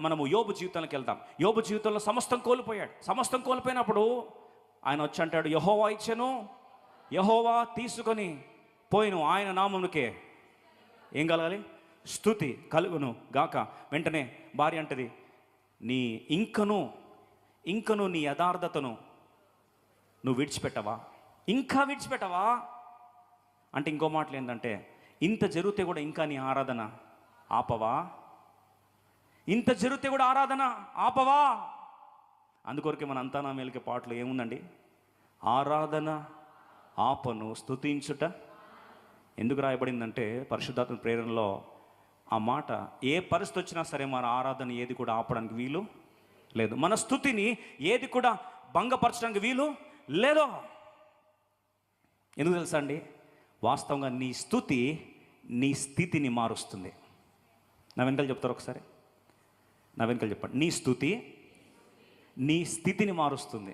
మనము యోబు జీవితానికి వెళ్తాం. యోబు జీవితంలో సమస్తం కోల్పోయాడు. సమస్తం కోల్పోయినప్పుడు ఆయన వచ్చి అంటాడు, యెహోవా ఇచ్చెను, యెహోవా తీసుకొని పోయిను, ఆయన నామమునకే ఏం కలగాలి? స్తుతి కలుగును గాక. వెంటనే భార్య అంటది, నీ ఇంకను నీ యథార్థతను నువ్వు విడిచిపెట్టవా? ఇంకా విడిచిపెట్టవా అంటే ఇంకో మాటలు ఏంటంటే, ఇంత జరిగితే కూడా ఇంకా నీ ఆరాధన ఆపవా? ఇంత జరిగితే కూడా ఆరాధన ఆపవా? అందుకొరకే మన అంతా నా మేలుకే పాటలు ఏముందండి, ఆరాధన ఆపను స్తుతించుట. ఎందుకు రాయబడిందంటే పరిశుద్ధాత్మ ప్రేరణలో ఆ మాట, ఏ పరిస్థితి వచ్చినా సరే మన ఆరాధన ఏది కూడా ఆపడానికి వీలు లేదు, మన స్తుతిని ఏది కూడా భంగపరచడానికి వీలు లేదు. ఎందుకు తెలుసా అండి? వాస్తవంగా నీ స్తుతి నీ స్థితిని మారుస్తుంది. నా వెనకాల చెప్తారు ఒకసారి, నా వెనకాల చెప్పండి. నీ స్తుతి నీ స్థితిని మారుస్తుంది.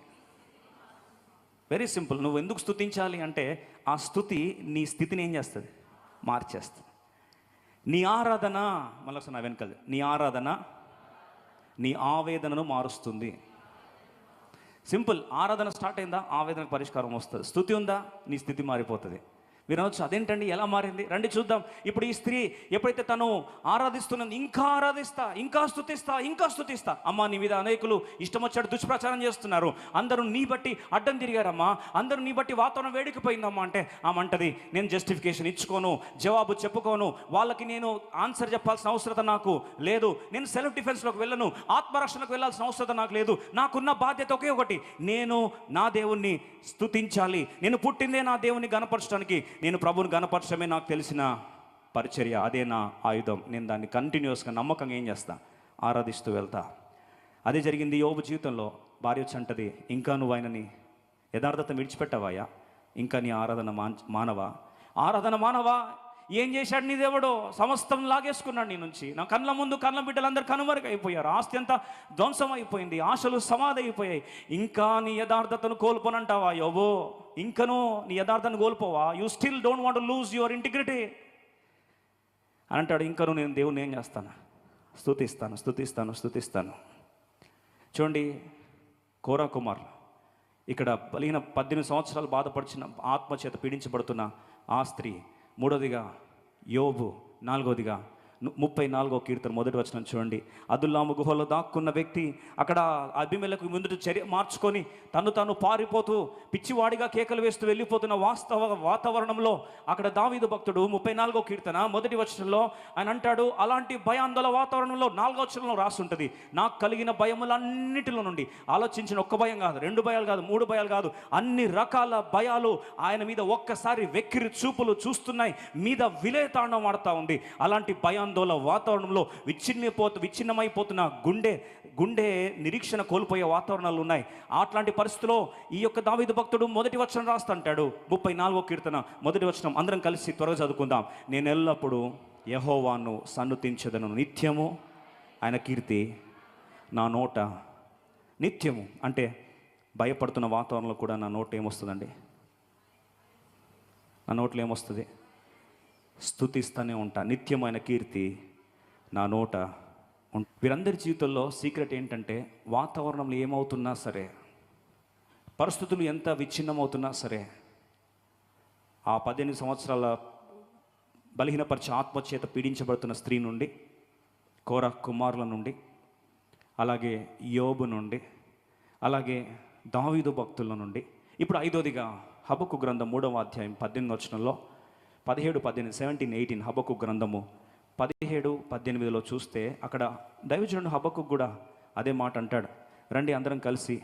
Very simple. నువ్వు ఎందుకు స్తుతించాలి అంటే ఆ స్తుతి నీ స్థితిని ఏం చేస్తుంది? మార్చేస్తుంది. నీ ఆరాధన, మళ్ళీ ఒకసారి నా వెనకాల, నీ ఆరాధన నీ ఆవేదనను మారుస్తుంది. సింపుల్. ఆరాధన స్టార్ట్ అయిందా, ఆవేదనకు పరిష్కారం వస్తుంది. స్తుతి ఉందా, నీ స్థితి మారిపోతుంది. మీరు అనొచ్చు, అదేంటండి ఎలా మారింది? రండి చూద్దాం. ఇప్పుడు ఈ స్త్రీ ఎప్పుడైతే తను ఆరాధిస్తున్నది, ఇంకా ఆరాధిస్తా, ఇంకా స్తుతిస్తా. అమ్మా, నీ మీద అనేకులు ఇష్టం వచ్చాడు దుష్ప్రచారం చేస్తున్నారు, అందరూ నీ బట్టి అడ్డం తిరిగారమ్మా, అందరూ నీ బట్టి వాతావరణం వేడికిపోయిందమ్మా అంటే ఆమె అంటది, నేను జస్టిఫికేషన్ ఇచ్చుకోను, జవాబు చెప్పుకోను, వాళ్ళకి నేను ఆన్సర్ చెప్పాల్సిన అవసరం నాకు లేదు, నేను సెల్ఫ్ డిఫెన్స్లోకి వెళ్ళను, ఆత్మరక్షణకు వెళ్ళాల్సిన అవసరం నాకు లేదు. నాకున్న బాధ్యత ఒకే ఒకటి, నేను నా దేవుణ్ణి స్తుతించాలి. నేను పుట్టిందే నా దేవుని గణపరచడానికి, నేను ప్రభువుని గణపరచడమే నాకు తెలిసిన పరిచర్య, అదే నా ఆయుధం. నేను దాన్ని కంటిన్యూస్గా నమ్మకంగా ఏం చేస్తా? ఆరాధిస్తూ వెళ్తా. అదే జరిగింది యోబు జీవితంలో. భార్య వచ్చి అంటది, ఇంకా నువ్వు ఆయనని యథార్థత విడిచిపెట్టవాయా? ఇంకా నీ ఆరాధన మానవా? ఏం చేశాడు నీ దేవుడు? సమస్తం లాగేసుకున్నాడు నీ నుంచి. నా కళ్ళ ముందు కళ్ళ బిడ్డలందరూ కనుమరుగైపోయారు, ఆస్తి అంతా ధ్వంసం అయిపోయింది, ఆశలు సమాధి అయిపోయాయి. ఇంకా నీ యథార్థతను కోల్పోనంటావా యోబు? ఇంకను నీ యథార్థతను కోల్పోవా? You still don't want to lose your integrity అని అంటాడు. ఇంకను నేను దేవుని ఏం చేస్తాను? స్తుతిస్తాను. చూడండి, కోరా కుమార్ ఇక్కడ బలిగిన 18 సంవత్సరాలు బాధపడిచిన, ఆత్మచేత పీడించబడుతున్న ఆ స్త్రీ. మూడవదిగా యోబు. నాలుగవదిగా 34వ కీర్తన 1వ వచనం చూడండి. అదుల్లాము గుహలో దాక్కున్న వ్యక్తి అక్కడ అబీమెలెకు ముందు చర్య మార్చుకొని తను పారిపోతూ పిచ్చివాడిగా కేకలు వేస్తూ వెళ్ళిపోతున్న వాతావరణంలో అక్కడ దావీదు భక్తుడు 34వ కీర్తన 1వ వచనంలో ఆయన అంటాడు, అలాంటి భయాందోళన వాతావరణంలో 4వ వచనంలో రాసి ఉంటుంది, నాకు కలిగిన భయములన్నిటిలో నుండి, ఆలోచించిన ఒక్క భయం కాదు, 2 భయాలు కాదు, 3 భయాలు కాదు, అన్ని రకాల భయాలు ఆయన మీద ఒక్కసారి వెక్కిరి చూపులు చూస్తున్నాయి, మీద విలేతాండం ఆడుతూ ఉంది. అలాంటి భయాందోళన వాతావరణంలో విచ్ఛిన్నమైపోతున్న గుండె నిరీక్షణ కోల్పోయే వాతావరణాలు ఉన్నాయి. అట్లాంటి పరిస్థితిలో ఈ యొక్క దావీదు భక్తుడు 1వ వచనం రాస్తాంటాడు, 34వ కీర్తన 1వ వచనం. అందరం కలిసి త్వరగా చదువుకుందాం. నేను ఎల్లప్పుడూ యెహోవాను సన్నుతించెదను, నిత్యము ఆయన కీర్తి నా నోట నిత్యము. అంటే భయపడుతున్న వాతావరణంలో కూడా నా నోట ఏమొస్తుందండి? నా నోట్లో ఏమొస్తుంది? స్తుతిస్తూనే ఉంటా. నిత్యమైన కీర్తి నా నోట. వీరందరి జీవితంలో సీక్రెట్ ఏంటంటే, వాతావరణంలో ఏమవుతున్నా సరే, పరిస్థితులు ఎంత విచ్ఛిన్నమవుతున్నా సరే, ఆ 18 సంవత్సరాల బలహీనపరిచే ఆత్మచేత పీడించబడుతున్న స్త్రీ నుండి, కోరా కుమారుల నుండి, అలాగే యోబు నుండి, అలాగే దావీదు భక్తుల నుండి, ఇప్పుడు 5వదిగా హబక్కు గ్రంథం 3వ అధ్యాయం 18వ వచనంలో 17, 18, 17, 18 హబక్కు గ్రంథము 17, 18లో చూస్తే అక్కడ దైవజనుడు హబక్కు కూడా అదే మాట అంటాడు. రండి అందరం కలిసి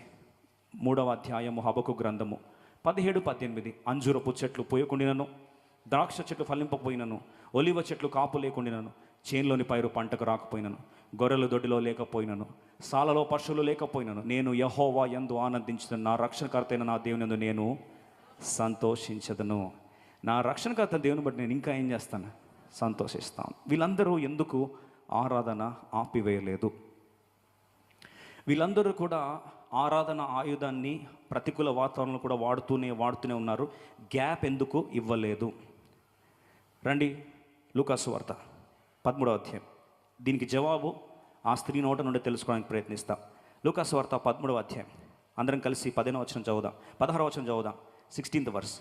3వ అధ్యాయము హబక్కు గ్రంథము 17, 18. అంజూరపు చెట్లు పోయకుండినను, ద్రాక్ష చెట్లు ఫలింపపోయినను, ఒలివ చెట్లు కాపు లేకుండినను, చేన్లోని పైరు పంటకు రాకపోయినను, గొర్రెలు దొడ్డిలో లేకపోయినను, సాలలో పశువులు లేకపోయినను, నేను యెహోవా యందు ఆనందించుదను, నా రక్షణకర్త అయిన నా దేవుని యందు నేను సంతోషించదను. నా రక్షణకర్త దేవుని బట్టి నేను ఇంకా ఏం చేస్తాను? సంతోషిస్తాను. వీళ్ళందరూ ఎందుకు ఆరాధన ఆపివేయలేదు? వీళ్ళందరూ కూడా ఆరాధన ఆయుధాన్ని ప్రతికూల వాతావరణంలో కూడా వాడుతూనే ఉన్నారు. గ్యాప్ ఎందుకు ఇవ్వలేదు? రండి లూకాసు వార్త 13వ అధ్యాయం. దీనికి జవాబు ఆ స్త్రీ నోట నుండి తెలుసుకోవడానికి ప్రయత్నిస్తాం. లూకాసు వార్త 13వ అధ్యాయం, అందరం కలిసి 15వ వచనం చదువుదాం, 16వ వచనం చదువుదాం, 16th verse.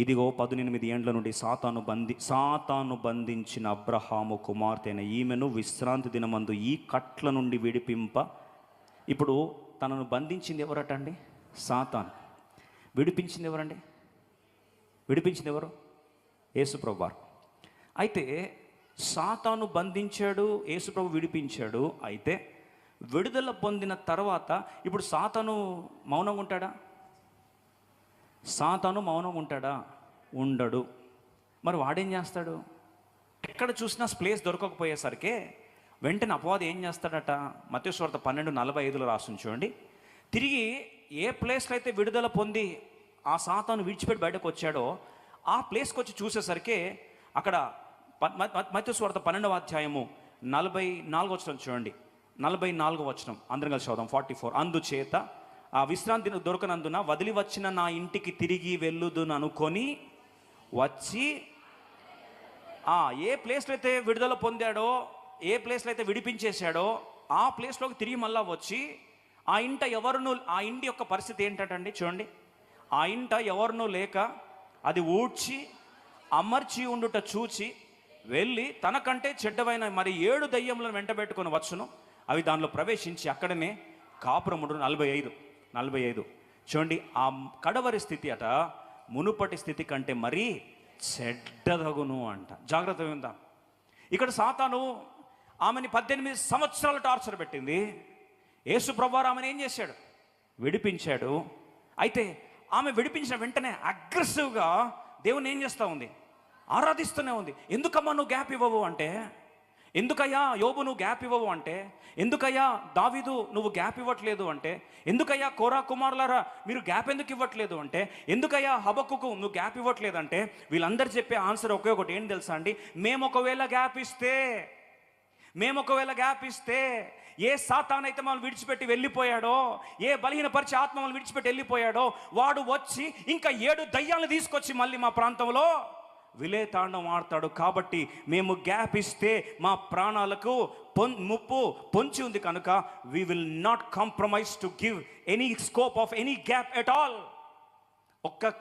ఇదిగో 18 ఏండ్ల నుండి సాతాను బంధించిన అబ్రహాము కుమార్తె అయిన ఈమెను విశ్రాంతి దినమందు ఈ కట్ల నుండి విడిపింప. ఇప్పుడు తనను బంధించింది ఎవరట అండి? సాతాను. విడిపించింది ఎవరండి? విడిపించింది ఎవరు? యేసుప్రభు వారు. అయితే సాతాను బంధించాడు, యేసుప్రభు విడిపించాడు. అయితే విడుదల పొందిన తర్వాత ఇప్పుడు సాతాను మౌనంగా ఉంటాడా? సాతాను మౌనంగా ఉంటాడా? ఉండడు. మరి వాడేం చేస్తాడు? ఎక్కడ చూసినా ప్లేస్ దొరకకపోయేసరికి వెంటనే అపవాది ఏం చేస్తాడట? మత్తయి సువార్త 12:45 రాసుంది చూడండి. తిరిగి ఏ ప్లేస్లో అయితే విడుదల పొంది ఆ సాతాను విడిచిపెట్టి బయటకు వచ్చాడో ఆ ప్లేస్కి వచ్చి చూసేసరికి అక్కడ మత్తయి సువార్త 12వ అధ్యాయము 44వ వచనం చూడండి. 44వ వచనం అందరం కలిసి చదువుదాం. 44. అందుచేత ఆ విశ్రాంతిని దొరకనందున వదిలి వచ్చిన నా ఇంటికి తిరిగి వెళ్ళుదును అనుకొని వచ్చి, ఏ ప్లేస్లో అయితే విడుదల పొందాడో, ఏ ప్లేస్లో అయితే విడిపించేశాడో ఆ ప్లేస్లోకి తిరిగి మళ్ళా వచ్చి ఆ ఇంటి యొక్క పరిస్థితి ఏంటంటే చూడండి. ఆ ఇంట ఎవరినూ లేక అది ఊడ్చి అమర్చి ఉండుట చూచి వెళ్ళి తనకంటే చెడ్డవైన మరి 7 దయ్యములను వెంటబెట్టుకొని వచ్చును. అవి దానిలో ప్రవేశించి అక్కడనే కాపురముడు. 45 చూడండి. ఆ కడవరి స్థితి అట మునుపటి స్థితి కంటే మరీ చెడ్డదగును అంట. జాగ్రత్తగా ఉందా. ఇక్కడ సాతాను ఆమెని 18 సంవత్సరాలు టార్చర్ పెట్టింది. యేసు ప్రభువారు ఆమెను ఏం చేశాడు? విడిపించాడు. అయితే ఆమె విడిపించిన వెంటనే అగ్రెసివ్గా దేవుని ఏం చేస్తూ ఉంది? ఆరాధిస్తూనే ఉంది. ఎందుకమ్మా నువ్వు గ్యాప్ ఇవ్వవు అంటే, ఎందుకయ్యా యోబు నువ్వు గ్యాప్ ఇవ్వవు అంటే, ఎందుకయ్యా దావీదు నువ్వు గ్యాప్ ఇవ్వట్లేదు అంటే, ఎందుకయ్యా కోరా కుమారులారా మీరు గ్యాప్ ఎందుకు ఇవ్వట్లేదు అంటే, ఎందుకయ్యా హబక్కుకు నువ్వు గ్యాప్ ఇవ్వట్లేదంటే, వీళ్ళందరూ చెప్పే ఆన్సర్ ఒకే ఒకటి. ఏం తెలుసా అండి? మేము ఒకవేళ గ్యాప్ ఇస్తే ఏ సాతానైతే మమ్మల్ని విడిచిపెట్టి వెళ్ళిపోయాడో, ఏ బలహీనపరిచే ఆత్మ మమ్మల్ని విడిచిపెట్టి వెళ్ళిపోయాడో వాడు వచ్చి ఇంకా 7 దయ్యాలను తీసుకొచ్చి మళ్ళీ మా ప్రాంతంలో విలేతాండం ఆడతాడు. కాబట్టి మేము గ్యాప్ ఇస్తే మా ప్రాణాలకు ముప్పు పొంచి ఉంది కనుక we will not compromise to give any scope of any gap at all. ఒక్క